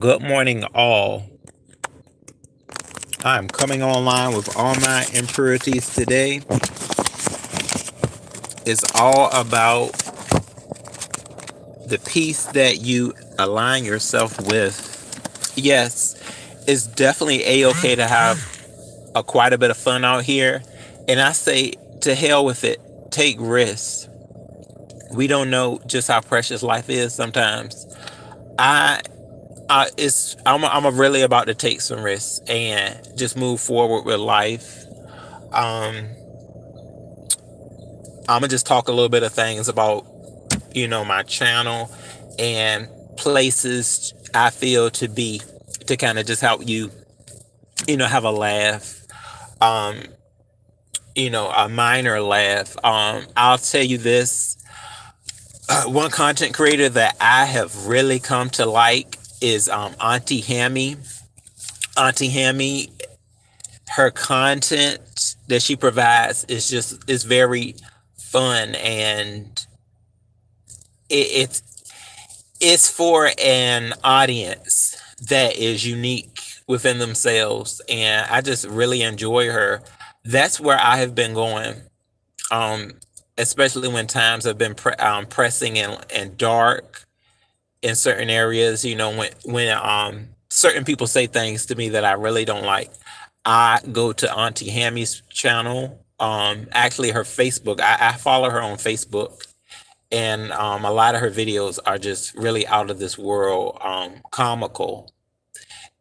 Good morning, all. I'm coming online with all my impurities today. It's all about the peace that you align yourself with. Yes, it's definitely a-okay to have quite a bit of fun out here. And I say, to hell with it. Take risks. We don't know just how precious life is sometimes. I I'm really about to take some risks and just move forward with life. Um, I'm gonna just talk a little bit of things about my channel and places I feel to be to kind of just help you have a laugh. Um, a minor laugh. I'll tell you this. One content creator that I have really come to like is Auntie Hammy. Auntie Hammy, her content that she provides is very fun, and it's for an audience that is unique within themselves, and I just really enjoy her. That's where I have been going, um especially when times have been pressing and dark in certain areas. When certain people say things to me that I really don't like, I go to Auntie Hammy's channel. Actually, her Facebook. I follow her on Facebook, and a lot of her videos are just really out of this world, comical,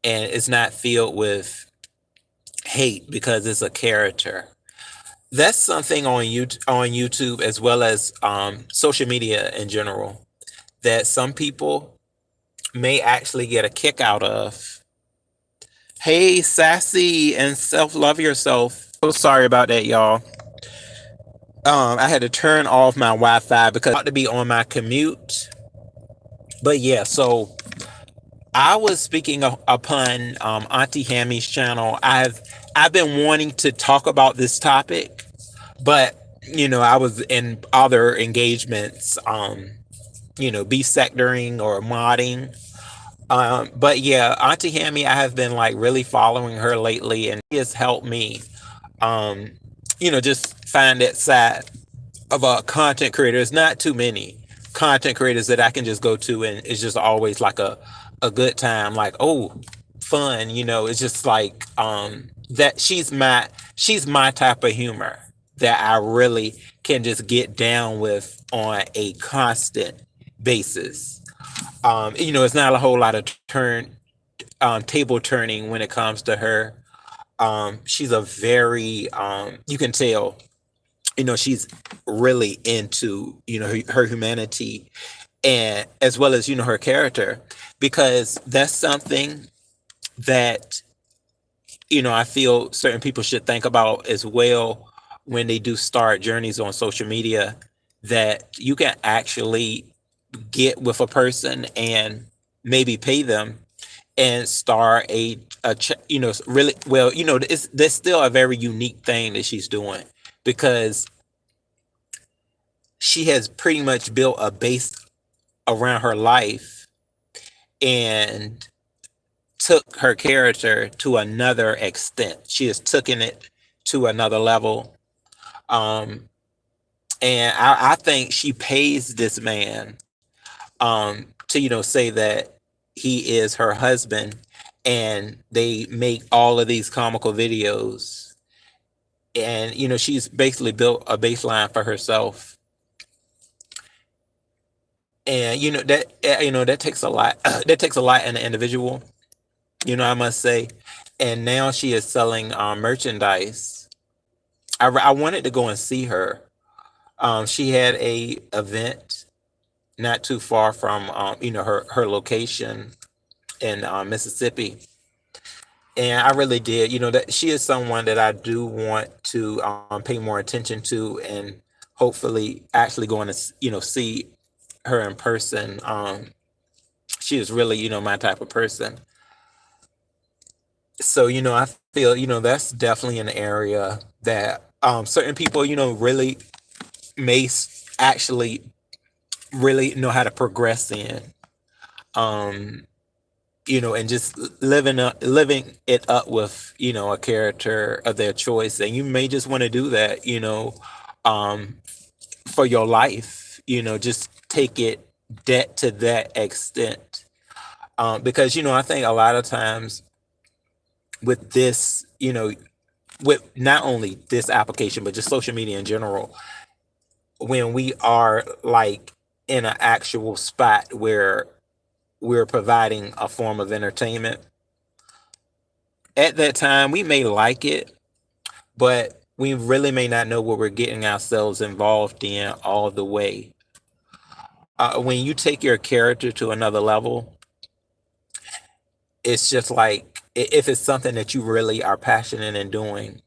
and it's not filled with hate because it's a character. That's something on YouTube, as well as social media in general, that some people may actually get a kick out of. Hey, sassy and self love yourself. So sorry about that, y'all. I had to turn off my Wi-Fi because I'm about to be on my commute. But yeah, so I was speaking upon Auntie Hammy's channel. I've been wanting to talk about this topic, but I was in other engagements, be sectoring or modding. But yeah, Auntie Hammy, I have been like really following her lately, and she has helped me, um, just find that side of a content creator. There's not too many content creators that I can just go to, and it's just always like a good time. Like, oh, fun. It's just like that. She's my type of humor that I really can just get down with on a constant basis. It's not a whole lot of table turning when it comes to her. She's a very you can tell, she's really into her humanity, and as well as her character, because that's something that I feel certain people should think about as well when they do start journeys on social media, that you can actually get with a person and maybe pay them and start really well. It's That's still a very unique thing that she's doing, because she has pretty much built a base around her life and took her character to another extent. She has taken it to another level. Um, and I think she pays this man to say that he is her husband, and they make all of these comical videos, and she's basically built a baseline for herself, and that takes a lot. That takes a lot in an individual, I must say. And now she is selling merchandise. I wanted to go and see her. She had a event not too far from her location in Mississippi, and I really did. That she is someone that I do want to pay more attention to, and hopefully actually going to see her in person. She is really my type of person. So I feel that's definitely an area that certain people really actually really know how to progress in. Um, and just living it up with, a character of their choice. And you may just want to do that, um, for your life, just take it that to that extent. Because, I think a lot of times with this, with not only this application, but just social media in general, when we are like in an actual spot where we're providing a form of entertainment, at that time we may like it, but we really may not know what we're getting ourselves involved in all the way. When you take your character to another level, it's just like if it's something that you really are passionate in doing,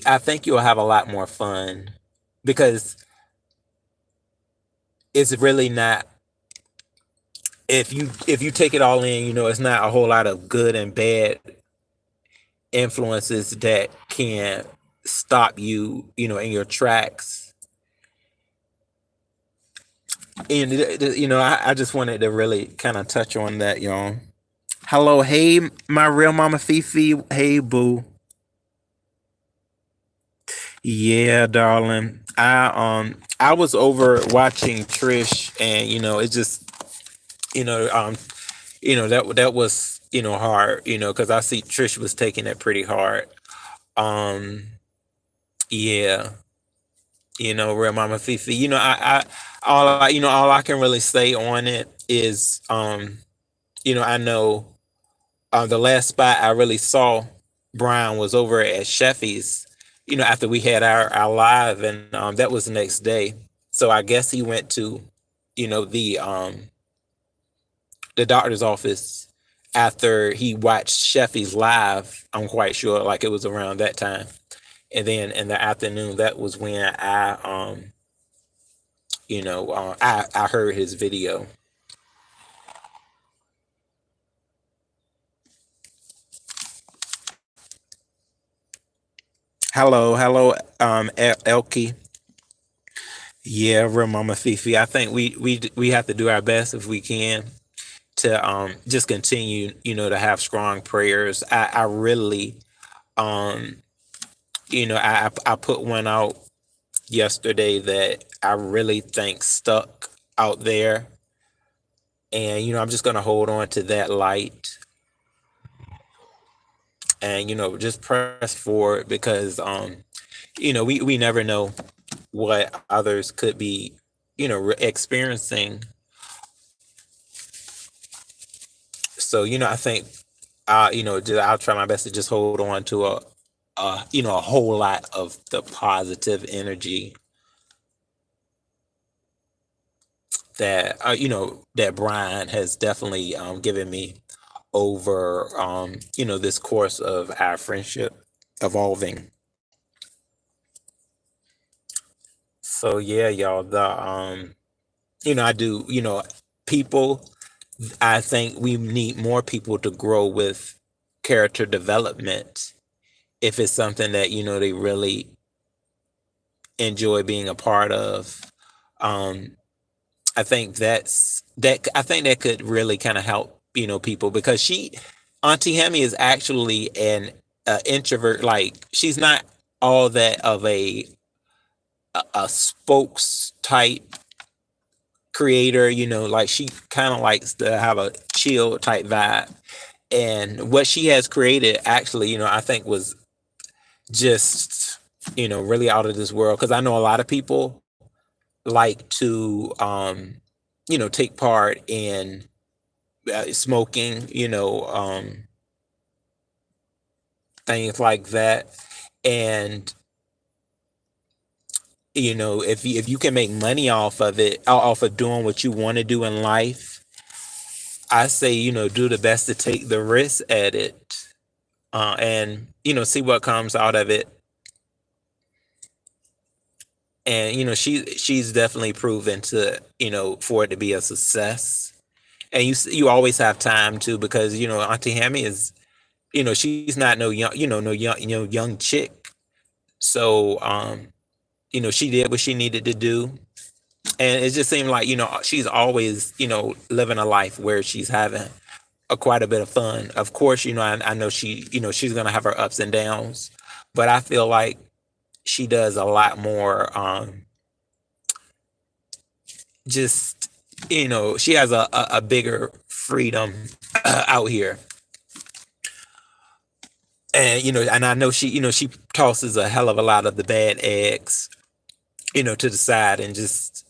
I think you'll have a lot more fun because it's really not, if you take it all in, it's not a whole lot of good and bad influences that can stop you, in your tracks. And I just wanted to really kind of touch on that, y'all. Hello, hey, my real mama Fifi. Hey, boo. Yeah, darling. I was over watching Trish, and it just, you know um that was, hard, because I see Trish was taking it pretty hard. Um, yeah, real mama Fifi. All I can really say on it is, I know, the last spot I really saw Brian was over at Sheffy's, after we had our live, and that was the next day. So I guess he went to, the doctor's office after he watched Sheffy's live. I'm quite sure, like it was around that time. And then in the afternoon, that was when I heard his video. Hello, hello, Elkie. Yeah, real mama Fifi. I think we have to do our best if we can to just continue, to have strong prayers. I really, um I put one out yesterday that I really think stuck out there, and I'm just gonna hold on to that light, and just press forward, because we never know what others could be, experiencing. So I think I'll try my best to just hold on to a whole lot of the positive energy that that Brian has definitely given me over this course of our friendship evolving. So yeah, y'all, I do, people, I think we need more people to grow with character development if it's something that they really enjoy being a part of. Um, I think that could really kind of help, people, because Auntie Hemi is actually an introvert. Like, she's not all that of a spokes type creator. Like, she kind of likes to have a chill type vibe. And what she has created, actually, I think was just, really out of this world. Because I know a lot of people like to, take part in smoking, things like that. And if you can make money off of it, off of doing what you want to do in life, I say, do the best to take the risk at it, and see what comes out of it. And she's definitely proven to, for it to be a success. And you always have time too, because Auntie Hammy is, she's not no young, no young, young chick. So she did what she needed to do, And it just seemed like, she's always, living a life where she's having quite a bit of fun. Of course, I know she's gonna have her ups and downs, but I feel like she does a lot more. Just she has a bigger freedom out here, and and I know she tosses a hell of a lot of the bad eggs, to the side, and just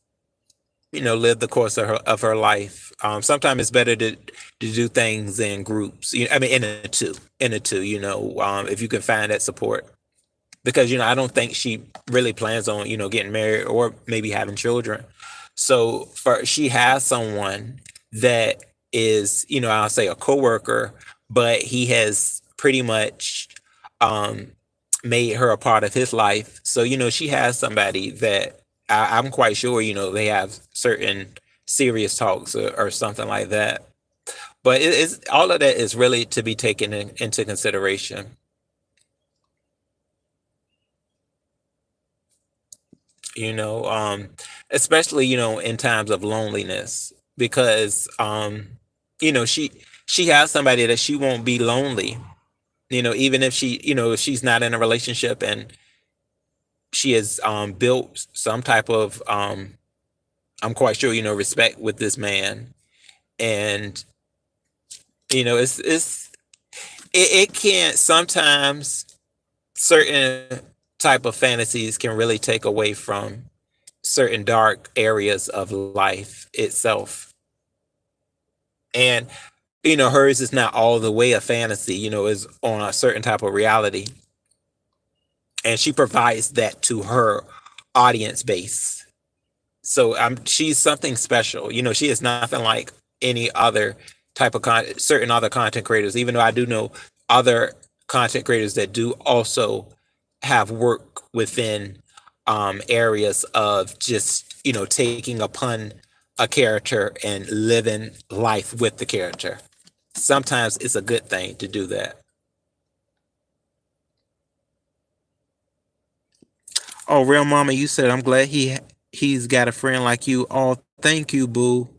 live the course of her life. Sometimes it's better to do things in groups. I mean, in a two. If you can find that support, because I don't think she really plans on getting married or maybe having children. So for she has someone that is I'll say a coworker, but he has pretty much um made her a part of his life. So she has somebody that I'm quite sure they have certain serious talks, or something like that. But it's all of that is really to be taken into consideration. you know um Especially in times of loneliness, because she has somebody that she won't be lonely, even if if she's not in a relationship, and she has built some type of I'm quite sure respect with this man. And it can't sometimes, certain type of fantasies can really take away from certain dark areas of life itself. And hers is not all the way a fantasy, is on a certain type of reality, and she provides that to her audience base. So she's something special. She is nothing like any other type of certain other content creators. Even though I do know other content creators that do also have work within areas of just taking upon a character and living life with the character. Sometimes it's a good thing to do that. Oh, real mama, you said I'm glad he's got a friend like you. Oh, thank you, boo.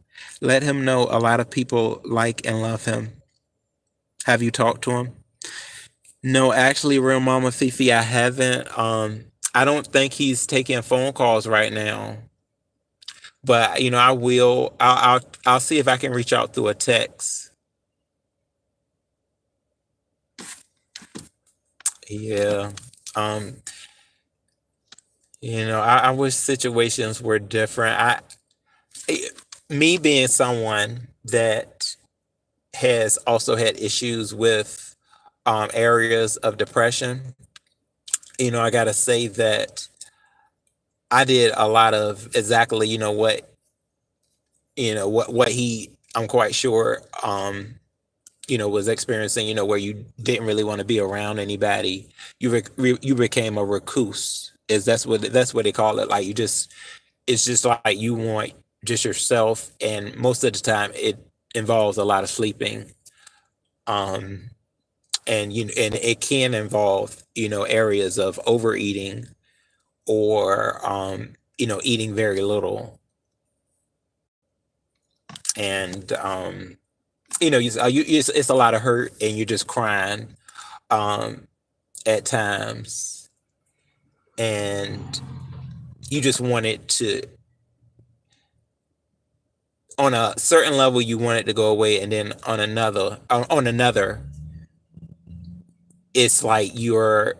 Let him know a lot of people like and love him. Have you talked to him? No, actually, real mama Fifi, I haven't. I don't think he's taking phone calls right now, but I will. I'll see if I can reach out through a text. Yeah. Um. I wish situations were different. Me being someone that has also had issues with areas of depression, I gotta say that I did a lot of exactly, what he, I'm quite sure, was experiencing, where you didn't really want to be around anybody. You became a recluse. That's what they call it. Like, it's just like you want just yourself, and most of the time it involves a lot of sleeping. Um, and it can involve areas of overeating, or eating very little. And it's a lot of hurt, and you're just crying um at times, and you just want it to, on a certain level, you want it to go away, and then on another, it's like you're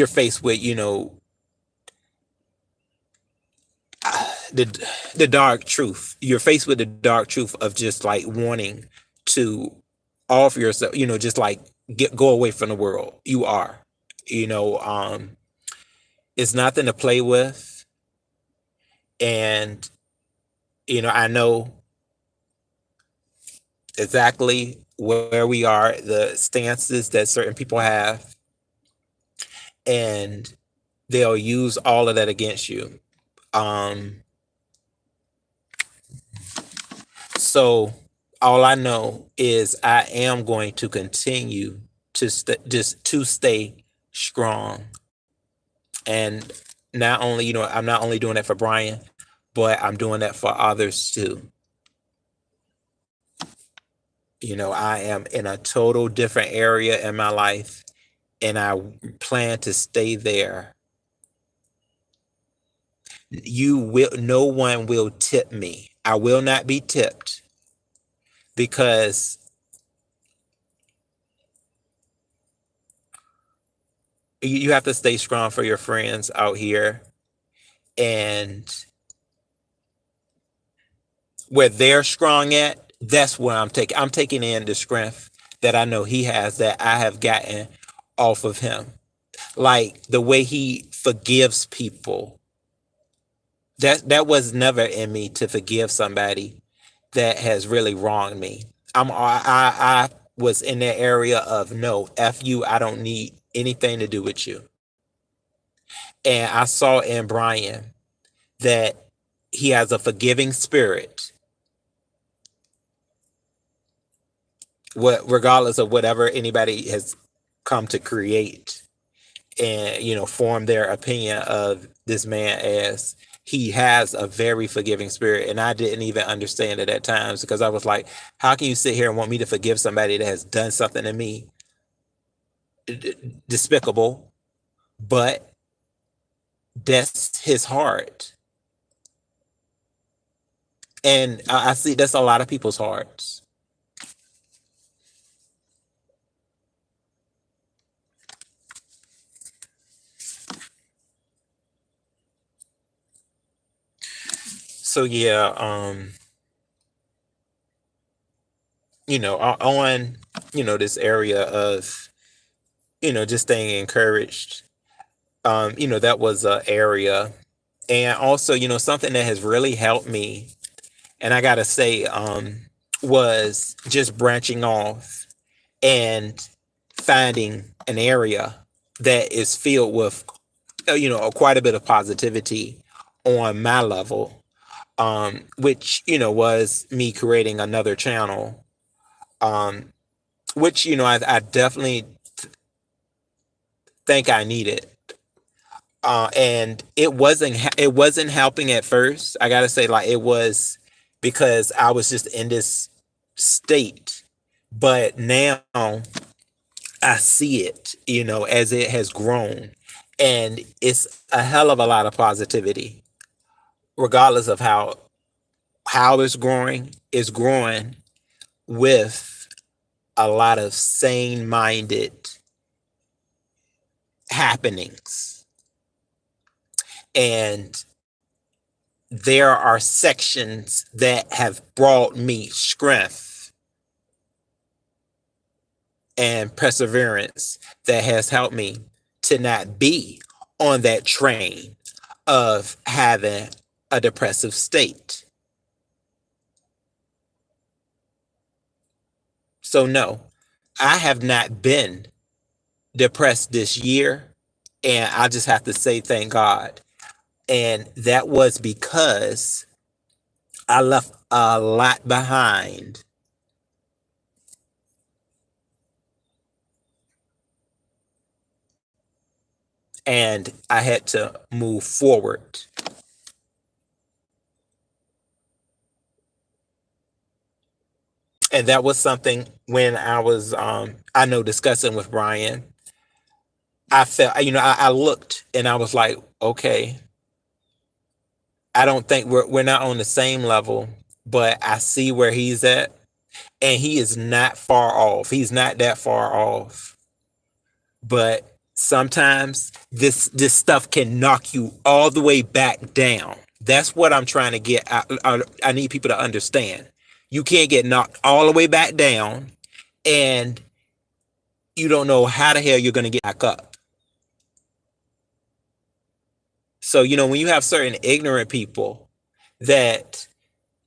faced with the the dark truth. You're faced with the dark truth of just like wanting to offer yourself, just like go away from the world. You are, you know, um, it's nothing to play with. And, I know exactly where we are, the stances that certain people have, and they'll use all of that against you. Um, So all I know is I am going to continue to stay strong. And not only, I'm not only doing that for Brian, but I'm doing that for others too. I am in a total different area in my life, and I plan to stay there. No one will tip me. I will not be tipped because you have to stay strong for your friends out here. And where they're strong at, that's where I'm taking in the strength that I know he has that I have gotten off of him. Like the way he forgives people. That was never in me to forgive somebody that has really wronged me. I was in that area of no, F you, I don't need anything to do with you. And I saw in Brian that he has a forgiving spirit, regardless of whatever anybody has come to create and form their opinion of this man as. He has a very forgiving spirit, and I didn't even understand it at times because I was like, how can you sit here and want me to forgive somebody that has done something to me despicable? But that's his heart, and I see that's a lot of people's hearts. So yeah, on this area of just staying encouraged. That was a area, and also something that has really helped me, and I gotta say, was just branching off and finding an area that is filled with quite a bit of positivity on my level, which was me creating another channel, um, which I definitely think I needed. And it wasn't helping at first. I gotta say, like, it was because I was just in this state, but now I see it, as it has grown, and it's a hell of a lot of positivity, regardless of how it's growing. It's growing with a lot of sane minded happenings, and there are sections that have brought me strength and perseverance that has helped me to not be on that train of having a depressive state. So, no, I have not been depressed this year. And I just have to say, thank God. And that was because I left a lot behind, and I had to move forward. And that was something when I was, I know, discussing with Brian. I felt, I looked and I was like, okay, I don't think we're not on the same level, but I see where he's at, and he is not far off. He's not that far off. But sometimes this stuff can knock you all the way back down. That's what I'm trying to get. I need people to understand. You can't get knocked all the way back down, and you don't know how the hell you're going to get back up. So, when you have certain ignorant people that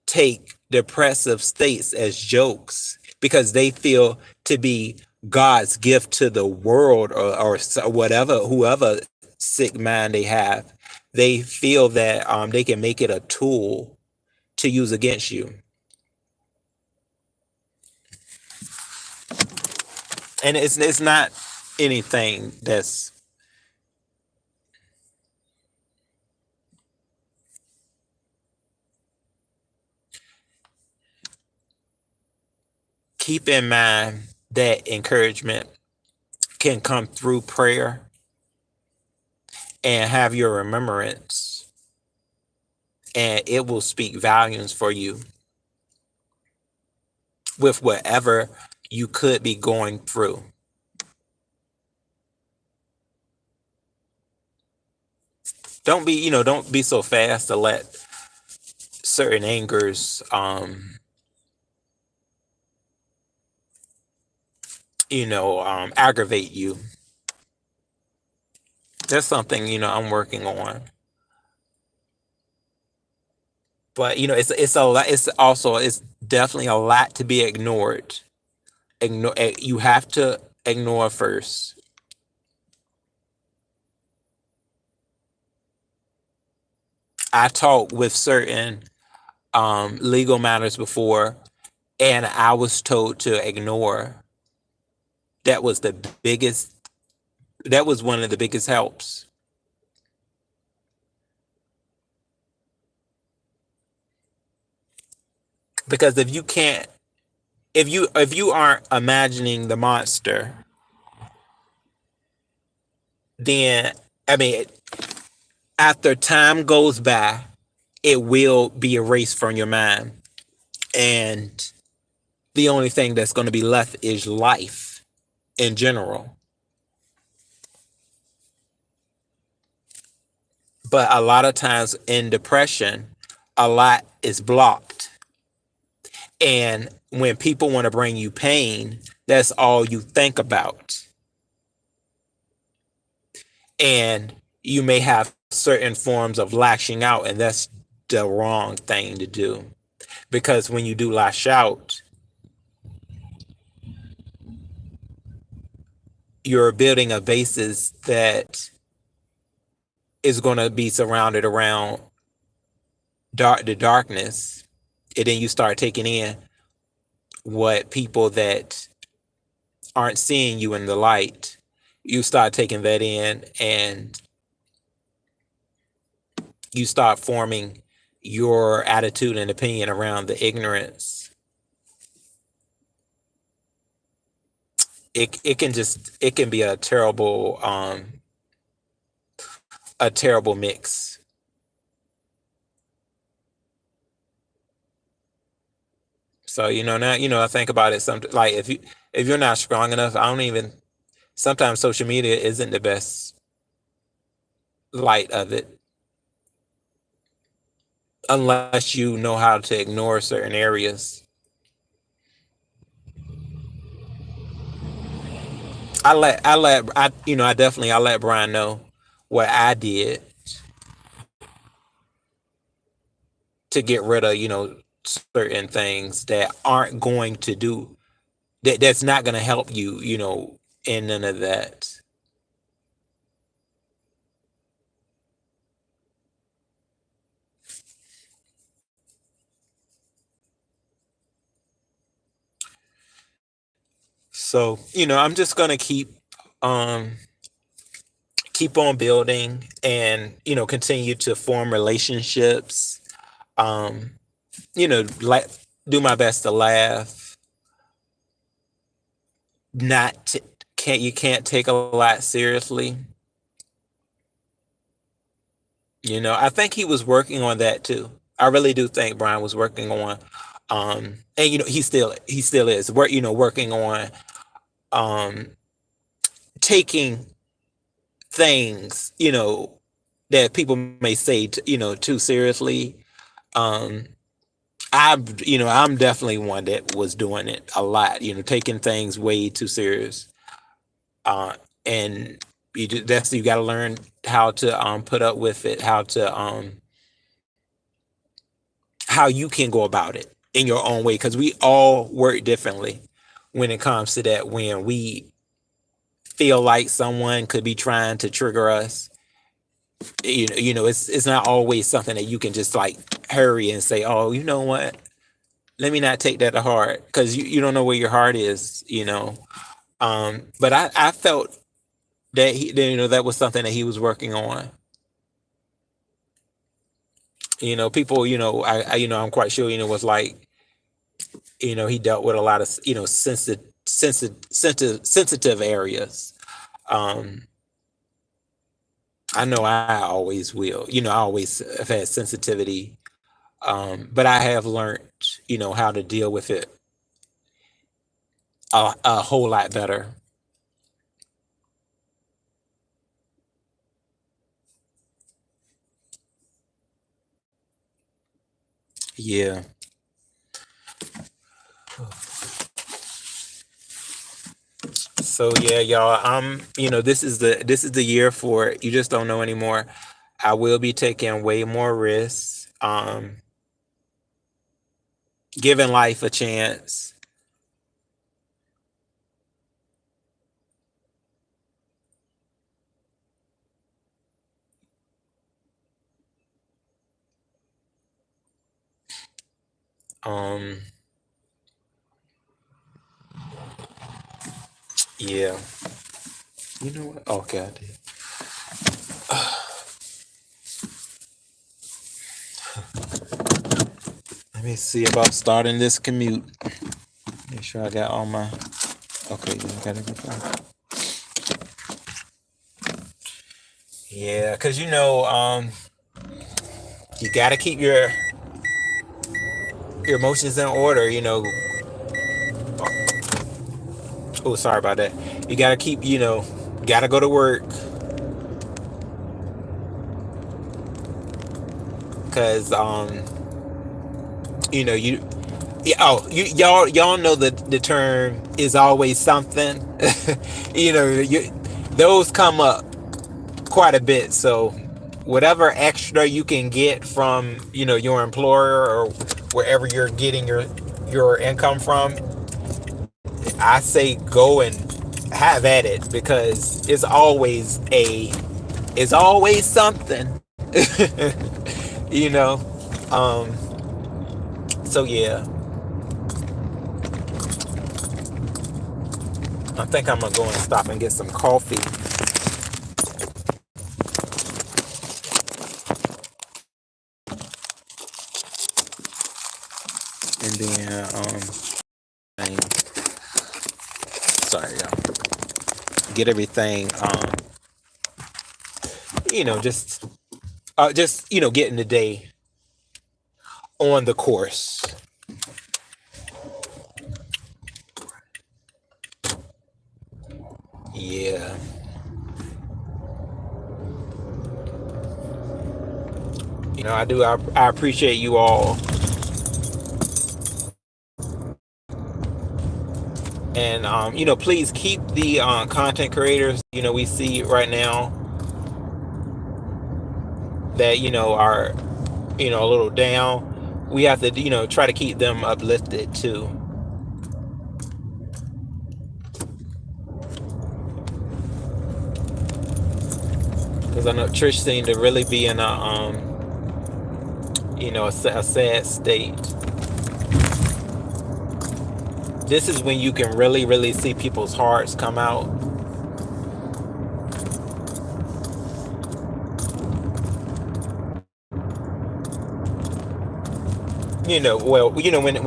take depressive states as jokes because they feel to be God's gift to the world, or whatever, whoever sick mind they have, they feel that they can make it a tool to use against you. And it's not anything that's. keep in mind that encouragement can come through prayer, and have your remembrance, and it will speak volumes for you with whatever you could be going through. Don't be so fast to let certain angers, aggravate you. That's something, I'm working on. But it's a lot. It's definitely a lot to be ignored. You have to ignore first. I talked with certain legal matters before, and I was told to ignore. That was the biggest. That was one of the biggest helps, because if you can't, if you aren't imagining the monster, then, I mean, after time goes by, it will be erased from your mind, and the only thing that's going to be left is life in general. But a lot of times in depression, a lot is blocked. And when people want to bring you pain, that's all you think about. And you may have certain forms of lashing out, and that's the wrong thing to do. Because when you do lash out, you're building a basis that is going to be surrounded around the darkness, and then you start taking in what people that aren't seeing you in the light, you start taking that in, and you start forming your attitude and opinion around the ignorance. It can be a terrible mix. So now I think about it. Some like if you're not strong enough, I don't even. Sometimes social media isn't the best light of it, unless you know how to ignore certain areas. I let Brian know what I did to get rid of certain things that aren't going to do that's not going to help you, in none of that. So I'm just going to um keep on building, and continue to form relationships, um like, do my best to laugh, not t- can't you can't take a lot seriously. I think he was working on that too. I really do think Brian was working on, and he still is working on, um taking things that people may say too seriously. um I'm definitely one that was doing it a lot, taking things way too serious. And you got to learn how to put up with it, how you can go about it in your own way, because we all work differently when it comes to that. When we feel like someone could be trying to trigger us, it's not always something that you can just like hurry and say, oh, you know what, let me not take that to heart, because you don't know where your heart is. But I felt that that was something that he was working on. People, I'm quite sure was like, He dealt with a lot of sensitive areas. Um, I know I always will. I always have had sensitivity, but I have learned, how to deal with it a whole lot better. Yeah. So yeah, y'all. This is the year for it. You just don't know anymore. I will be taking way more risks. Giving life a chance. Um, yeah. You know what? Okay, I did. Let me see about starting this commute. Make sure I got all my. Okay, yeah, I got everything. Yeah, cause you gotta keep your emotions in order. Oh, sorry about that. You gotta keep. Gotta go to work, cause you. Yeah, y'all know the term is always something. Those come up quite a bit. So whatever extra you can get from your employer or wherever you're getting your income from, I say go and have at it, because it's always something. you know um so yeah, I think I'm gonna go and stop and get some coffee, and then sorry y'all, get everything, just getting the day on the course. Yeah. I appreciate you all, and please keep the content creators we see right now that are a little down. We have to try to keep them uplifted too, because I know Trish seemed to really be in a sad state. This is when you can really, really see people's hearts come out. When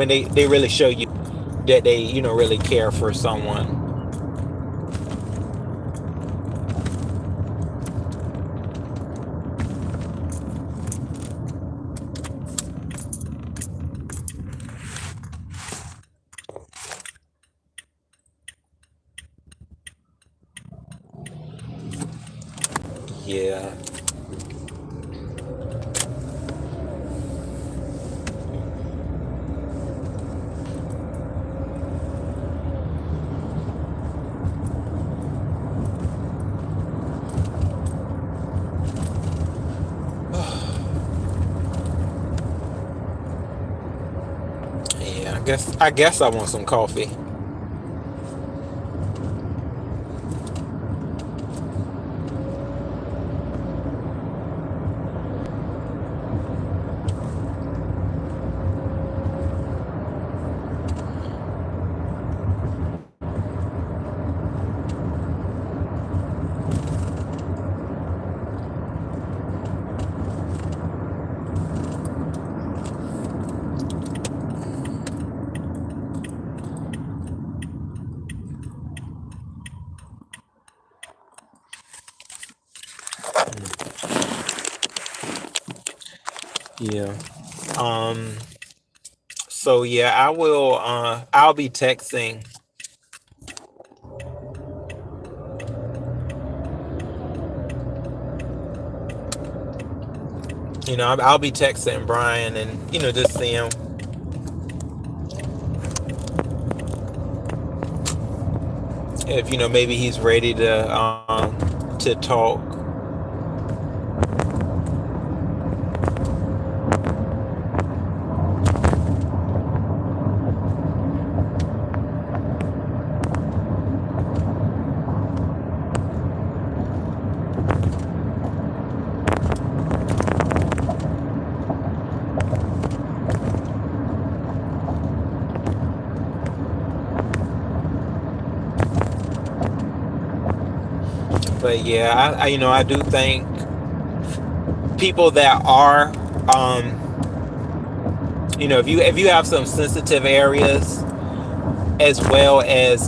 they really show you that they really care for someone. Yeah. Yeah, I guess I want some coffee. Yeah. Um. So yeah, I will. I'll be texting. I'll be texting Brian and just see him if maybe he's ready to talk. But yeah, I do think people that are if you have some sensitive areas as well as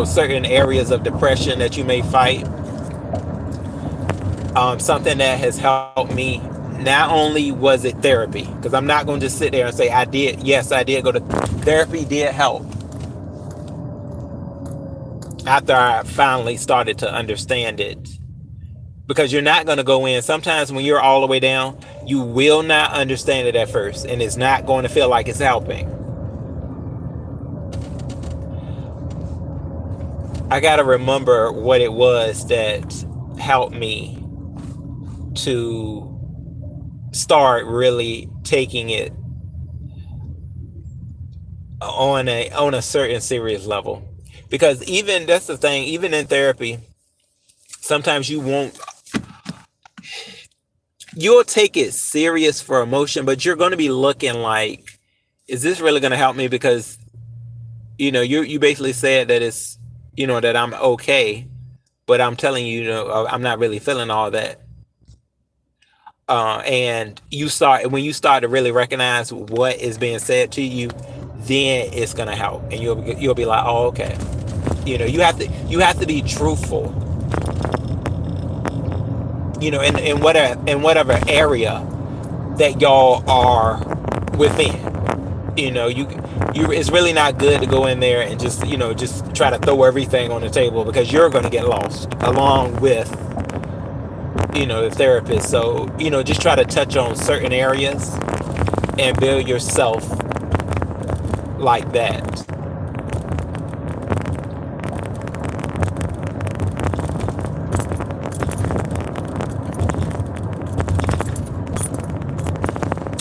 certain areas of depression that you may fight. Something that has helped me, not only was it therapy, because I'm not going to just sit there and say I did. Yes, I did go to therapy. Did help after I finally started to understand it. Because you're not going to go in. Sometimes when you're all the way down, you will not understand it at first, and it's not going to feel like it's helping. I got to remember what it was that helped me to start really taking it on a certain serious level. Because even that's the thing, even in therapy, sometimes you'll take it serious for emotion, but you're going to be looking like, is this really going to help me? Because you basically said that it's that I'm okay, but I'm telling you, I'm not really feeling all that. And when you start to really recognize what is being said to you, then it's gonna help, and you'll be like, oh, okay. You have to be truthful. In whatever area that y'all are within. It's really not good to go in there and just try to throw everything on the table, because you're gonna get lost along with the therapist. So just try to touch on certain areas and build yourself like that.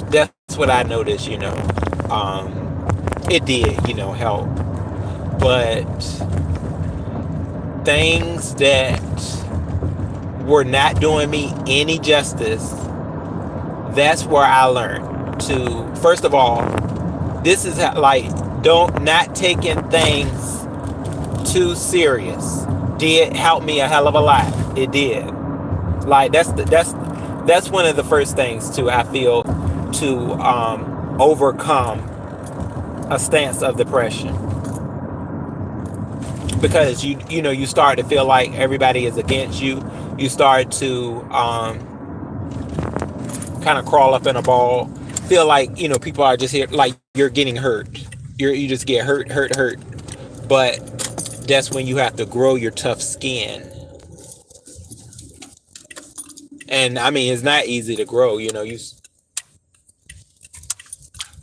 That's what I noticed. It did help, but things that were not doing me any justice, that's where I learned to, first of all, this is like, don't not taking things too serious did help me a hell of a lot. It did. Like that's one of the first things too, I feel, to overcome a stance of depression. Because you start to feel like everybody is against you. You start to kind of crawl up in a ball, feel like people are just here, like you're getting hurt. You just get hurt. But that's when you have to grow your tough skin. And I mean, it's not easy to grow,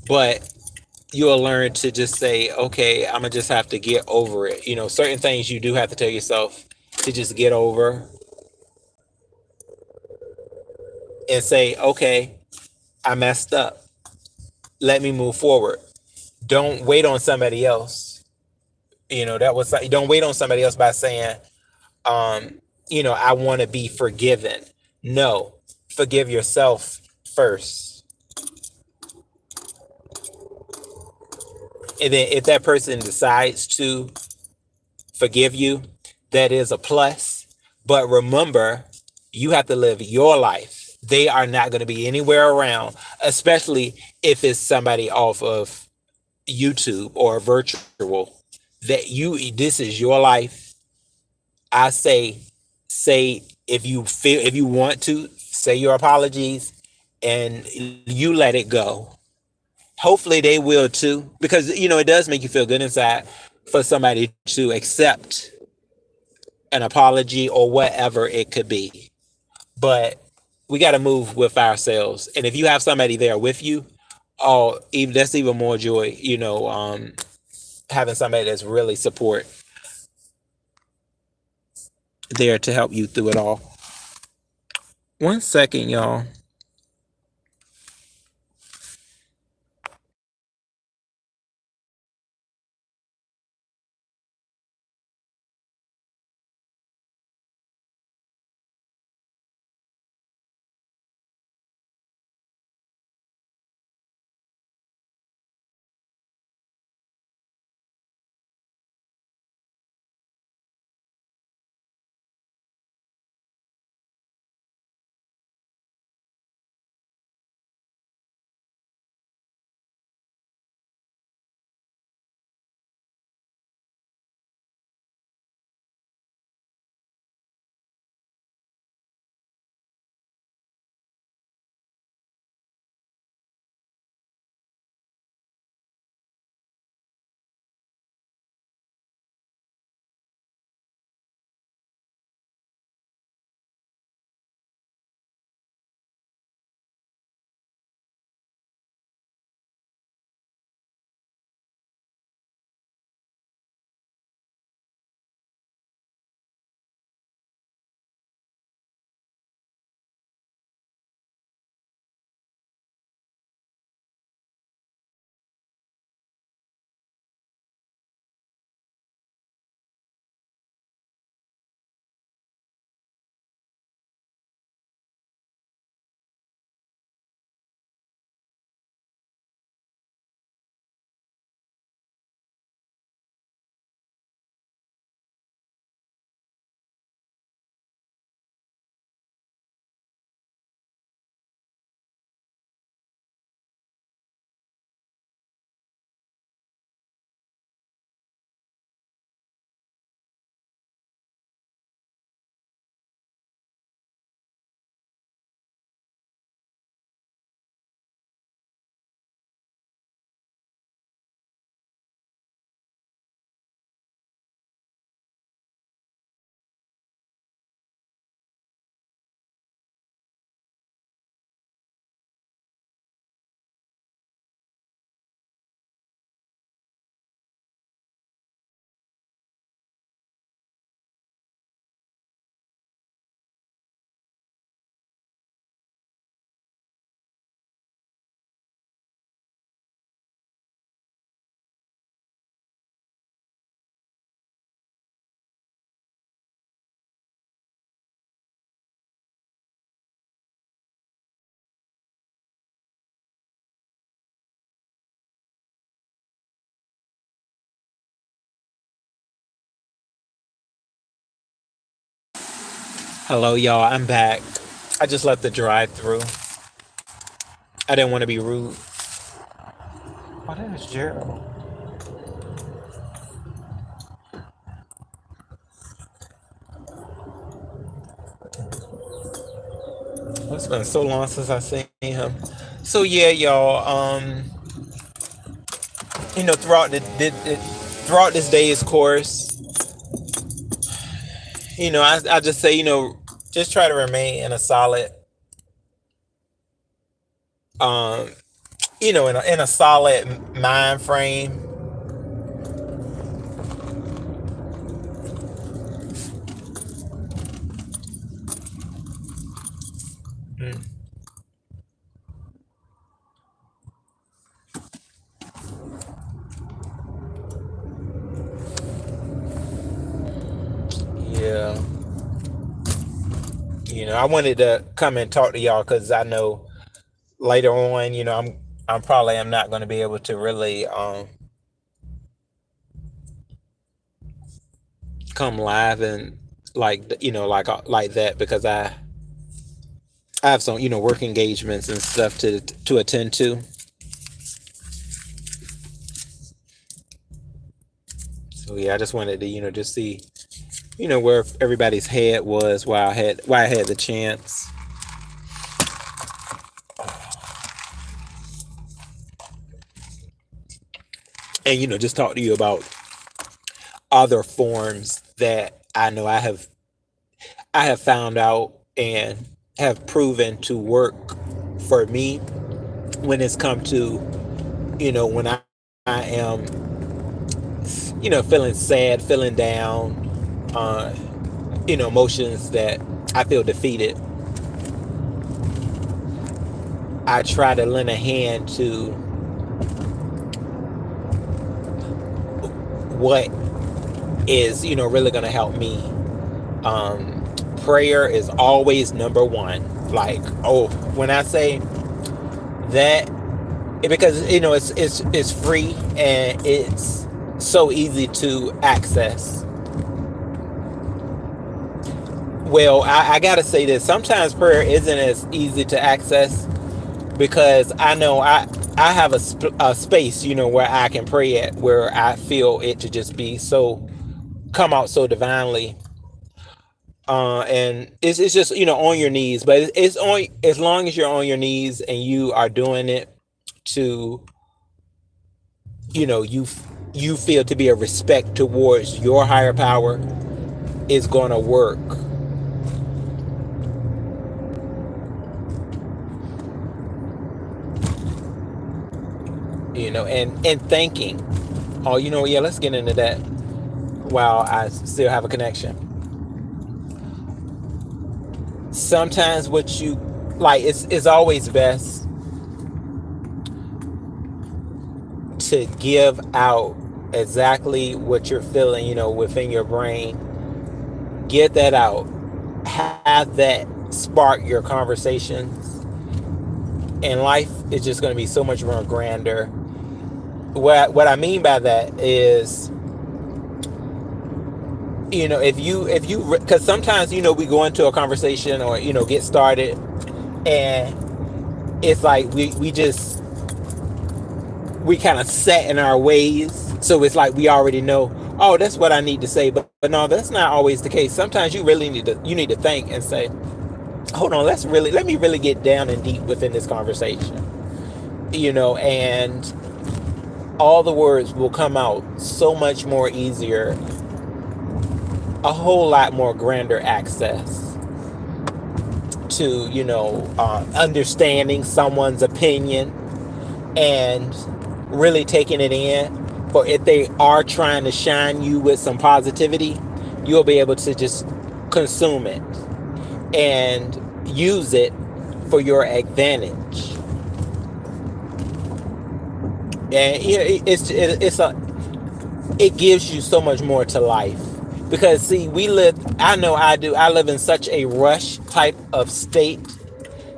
but you'll learn to just say, okay, I'm gonna just have to get over it. Certain things you do have to tell yourself to just get over and say, okay, I messed up. Let me move forward. Don't wait on somebody else. Don't wait on somebody else by saying, I want to be forgiven. No, forgive yourself first. And then if that person decides to forgive you, that is a plus. But remember, you have to live your life. They are not going to be anywhere around, especially if it's somebody off of YouTube or virtual. This is your life. I say if you want to say your apologies and you let it go. Hopefully they will too, because it does make you feel good inside for somebody to accept an apology or whatever it could be. But we got to move with ourselves, and if you have somebody there with you, oh, even that's even more joy. Having somebody that's really support there to help you through it all. 1 second, y'all. Hello, y'all. I'm back. I just left the drive-through. I didn't want to be rude. Oh, that is Gerald. It's been so long since I seen him. So yeah, y'all. Throughout throughout this day's course, I just say, just try to remain in a solid, um, in a solid mind frame. Mm, yeah, I wanted to come and talk to y'all because I know later on, I'm probably am not going to be able to really come live and like like that because I have some work engagements and stuff to attend to. So yeah, I just wanted to just see where everybody's head was while I had the chance. and just talk to you about other forms that I have found out and have proven to work for me when it's come to when I am feeling sad, feeling down, emotions that I feel defeated. I try to lend a hand to what is really going to help me. Prayer is always number one. Like, oh, when I say that, because it's free and it's so easy to access. Well, I gotta say this. Sometimes prayer isn't as easy to access because I know I have a space where I can pray at, where I feel it to just be so come out so divinely. And it's just on your knees, but it's on as long as you're on your knees and you are doing it to you feel to be a respect towards your higher power, is going to work. And thanking. Oh, yeah, let's get into that while I still have a connection. Sometimes what you like, it's always best to give out exactly what you're feeling, within your brain. Get that out. Have that spark your conversations. And life is just going to be so much more grander. What I mean by that is, if you because sometimes we go into a conversation or get started, and it's like we kind of set in our ways, so it's like we already know, oh, that's what I need to say, but no, that's not always the case. Sometimes you really need to think and say, hold on, let me really get down and deep within this conversation, and all the words will come out so much more easier, a whole lot more grander access to understanding someone's opinion and really taking it in. But if they are trying to shine you with some positivity, you'll be able to just consume it and use it for your advantage. And it gives you so much more to life. Because see, I live in such a rush type of state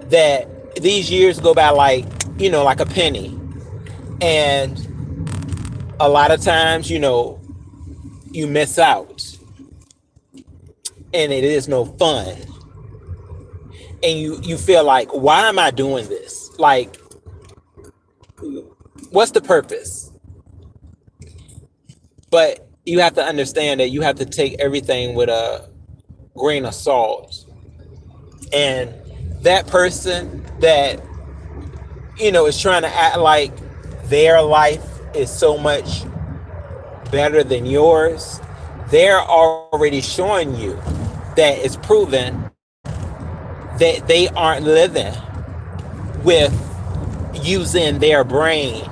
that these years go by like a penny. And a lot of times, you miss out. And it is no fun. And you feel like, why am I doing this? Like, what's the purpose? But you have to understand that you have to take everything with a grain of salt. And that person that is trying to act like their life is so much better than yours, they're already showing you that it's proven that they aren't living with using their brain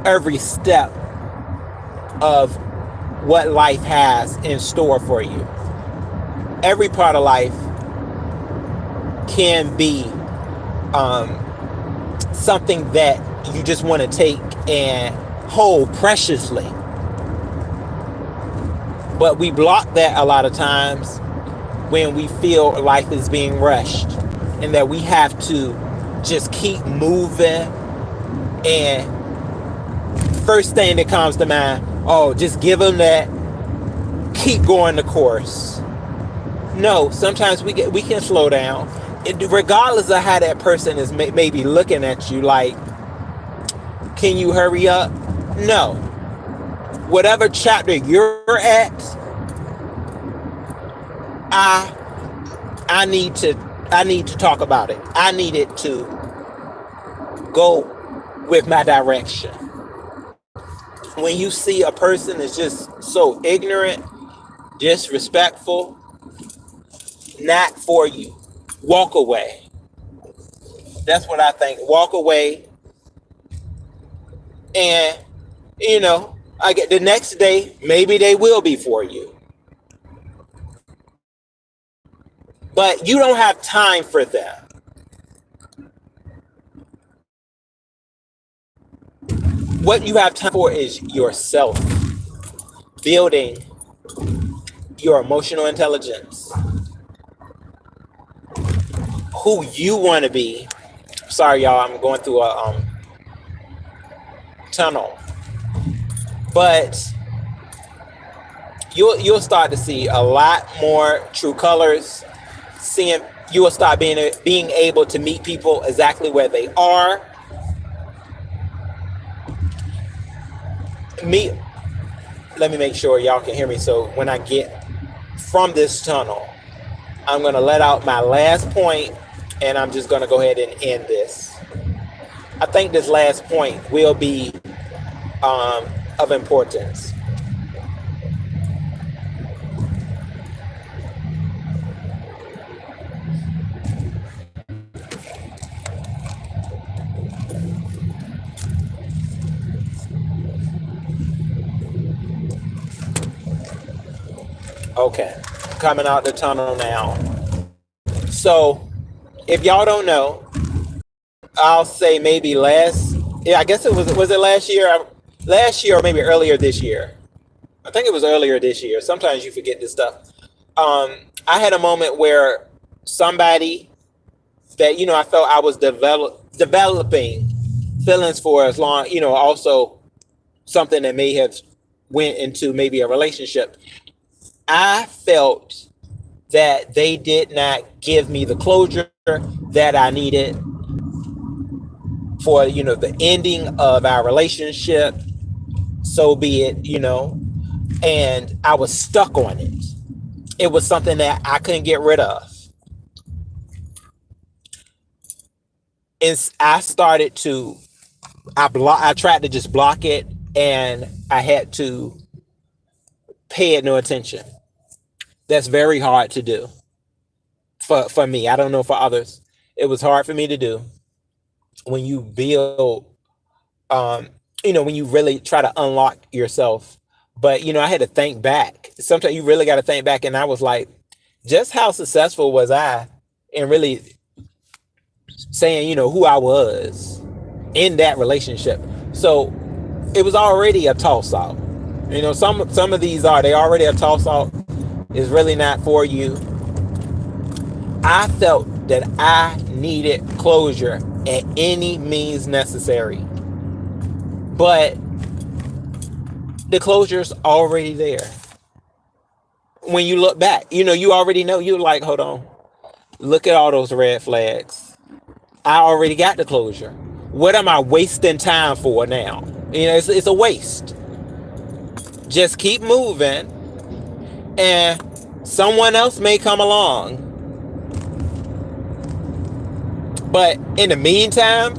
every step of what life has in store for you. Every part of life can be something that you just want to take and hold preciously. But we block that a lot of times when we feel life is being rushed and that we have to just keep moving. And first thing that comes to mind, oh, just give them that, keep going the course. No, sometimes we can slow down. Regardless of how that person is maybe looking at you like, can you hurry up? No. Whatever chapter you're at, I need to talk about it. I need it to go with my direction. When you see a person is just so ignorant, disrespectful, not for you, walk away. That's what I think. Walk away, and I get the next day, maybe they will be for you, but you don't have time for them. What you have time for is yourself, building your emotional intelligence, who you want to be. Sorry, y'all, I'm going through a tunnel, but you'll start to see a lot more true colors. Seeing You will start being able to meet people exactly where they are. Meet. Let me make sure y'all can hear me. So when I get from this tunnel, I'm gonna let out my last point, and I'm just gonna go ahead and end this. I think this last point will be of importance. Okay, coming out the tunnel now. So, if y'all don't know, I'll say maybe I guess was it last year? Last year or maybe earlier this year. I think it was earlier this year. Sometimes you forget this stuff. I had a moment where somebody that I felt I was developing feelings for as long, also something that may have went into maybe a relationship. I felt that they did not give me the closure that I needed for the ending of our relationship. So be it. And I was stuck on it. It was something that I couldn't get rid of. And I started to I tried to just block it, and I had to pay it no attention. That's very hard to do for me. I don't know for others. It was hard for me to do when you build, when you really try to unlock yourself. But I had to think back. Sometimes you really got to think back, and I was like, just how successful was I in really saying, who I was in that relationship? So it was already a toss out. Some of these they already a toss out. Is really not for you. I felt that I needed closure at any means necessary, but the closure's already there. When you look back, you already know. You're like, hold on, look at all those red flags. I already got the closure. What am I wasting time for now? It's a waste. Just keep moving, and someone else may come along. But in the meantime,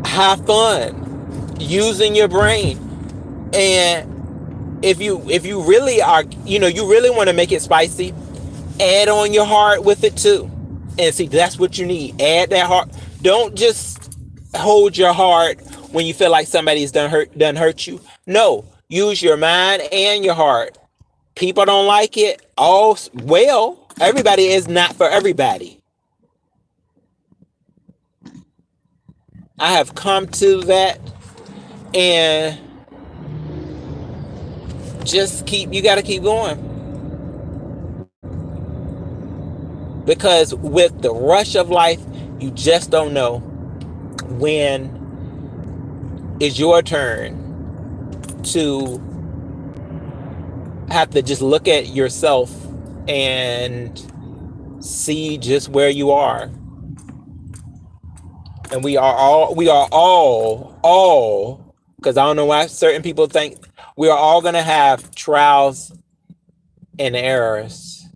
have fun using your brain. And if you really are, you really want to make it spicy, add on your heart with it too. And see, that's what you need. Add that heart. Don't just hold your heart when you feel like somebody's done hurt you. No, use your mind and your heart. People don't like it. Everybody is not for everybody. I have come to that, and you got to keep going, because with the rush of life, you just don't know when is your turn to have to just look at yourself and see just where you are. And we are all, because I don't know why certain people think we are all going to have trials and errors.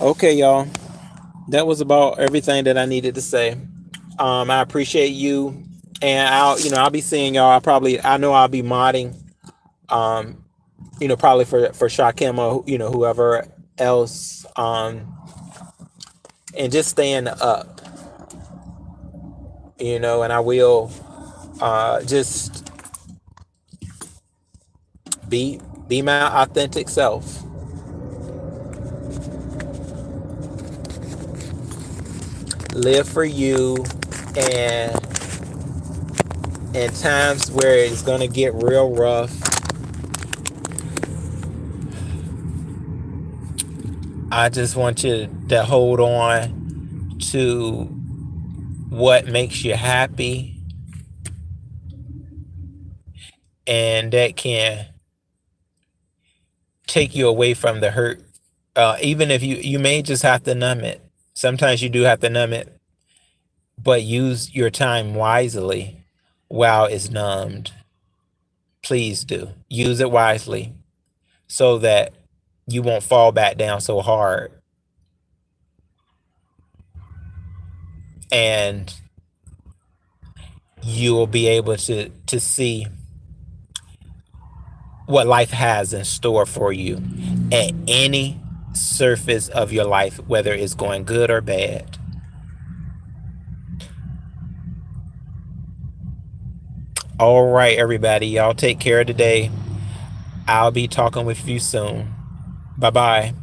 Okay, y'all. that was about everything that I needed to say. I appreciate you, and I'll be seeing y'all. I know I'll be modding. Um, probably for Shakim or whoever else. And just staying up. And I will just be my authentic self. Live for you, and in times where it's gonna get real rough, I just want you to hold on to what makes you happy, and that can take you away from the hurt. Even if you may just have to numb it. Sometimes you do have to numb it, but use your time wisely while it's numbed. Please do. Use it wisely so that you won't fall back down so hard. And you will be able to see what life has in store for you at any surface of your life, whether it's going good or bad. All right, everybody. Y'all take care today. I'll be talking with you soon. Bye bye.